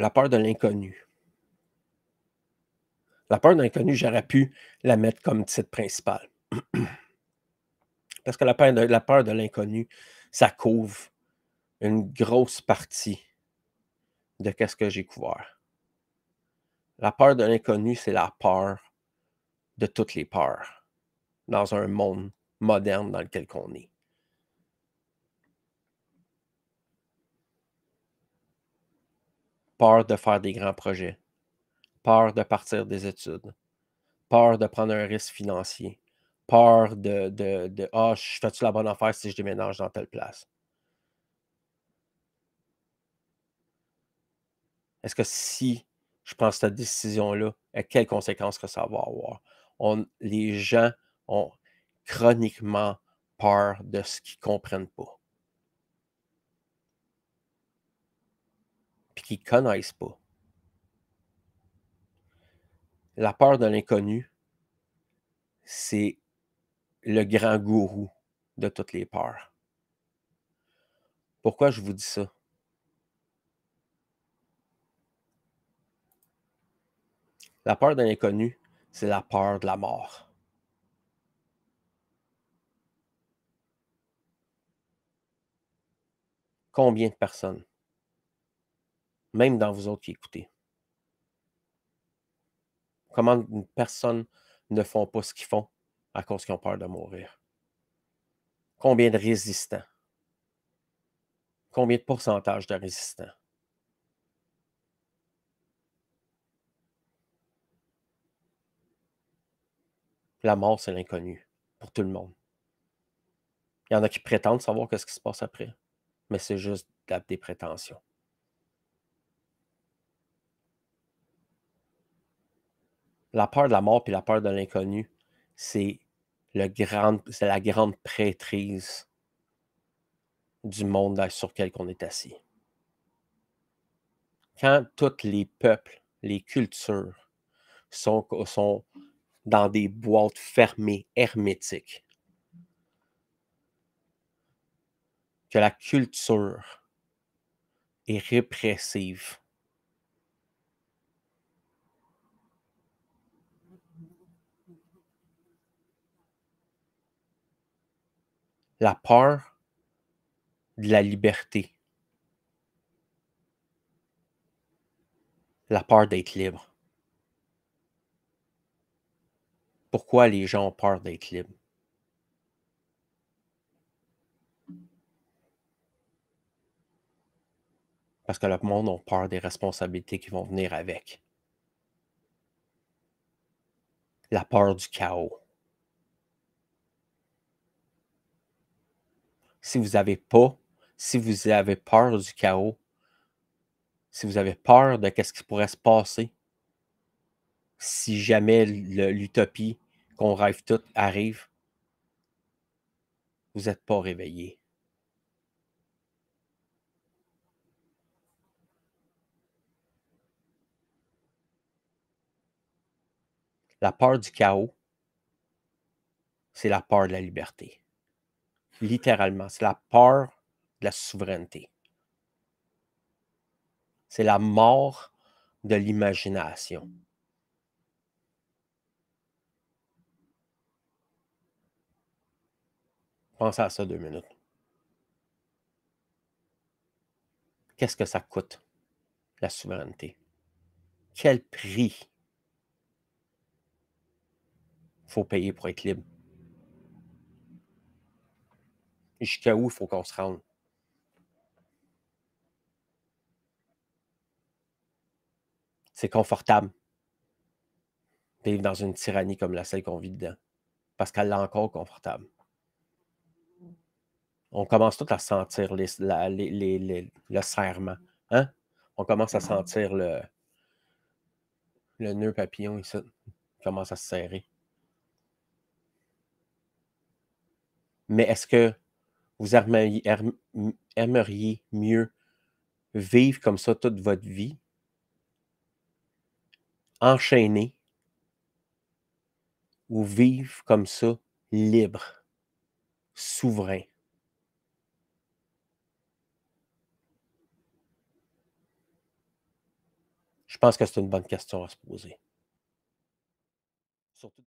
La peur de l'inconnu. La peur de l'inconnu, j'aurais pu la mettre comme titre principal. Parce que la peur de l'inconnu, ça couvre une grosse partie de qu'est-ce que j'ai couvert. La peur de l'inconnu, c'est la peur de toutes les peurs dans un monde moderne dans lequel on est. Peur de faire des grands projets, peur de partir des études, peur de prendre un risque financier, peur de «Ah, je fais-tu la bonne affaire si je déménage dans telle place?» Est-ce que si je prends cette décision-là, quelles conséquences que ça va avoir? Les gens ont chroniquement peur de ce qu'ils ne comprennent pas, puis qu'ils ne connaissent pas. La peur de l'inconnu, c'est le grand gourou de toutes les peurs. Pourquoi je vous dis ça? La peur de l'inconnu, c'est la peur de la mort. Combien de personnes, même dans vous autres qui écoutez, comment de personnes ne font pas ce qu'ils font à cause qu'ils ont peur de mourir? Combien de résistants? Combien de pourcentage de résistants? La mort, c'est l'inconnu pour tout le monde. Il y en a qui prétendent savoir ce qui se passe après, mais c'est juste des prétentions. La peur de la mort et la peur de l'inconnu, c'est c'est la grande prêtrise du monde sur lequel on est assis. Quand tous les peuples, les cultures sont dans des boîtes fermées, hermétiques, que la culture est répressive, la peur de la liberté, la peur d'être libre. Pourquoi les gens ont peur d'être libres? Parce que le monde a peur des responsabilités qui vont venir avec. La peur du chaos. Si vous avez peur du chaos, si vous avez peur de ce qui pourrait se passer, si jamais l'utopie qu'on rêve toutes arrive, vous n'êtes pas réveillé. La peur du chaos, c'est la peur de la liberté. Littéralement, c'est la peur de la souveraineté. C'est la mort de l'imagination. Pensez à ça 2 minutes. Qu'est-ce que ça coûte, la souveraineté? Quel prix faut payer pour être libre? Jusqu'à où il faut qu'on se rende? C'est confortable de vivre dans une tyrannie comme celle qu'on vit dedans, parce qu'elle l'est encore confortable. On commence tout à sentir le serrement. Hein? On commence à sentir le nœud papillon ici. Il commence à se serrer. Mais est-ce que vous aimeriez mieux vivre comme ça toute votre vie, enchaîné, ou vivre comme ça, libre, souverain? Je pense que c'est une bonne question à se poser. Surtout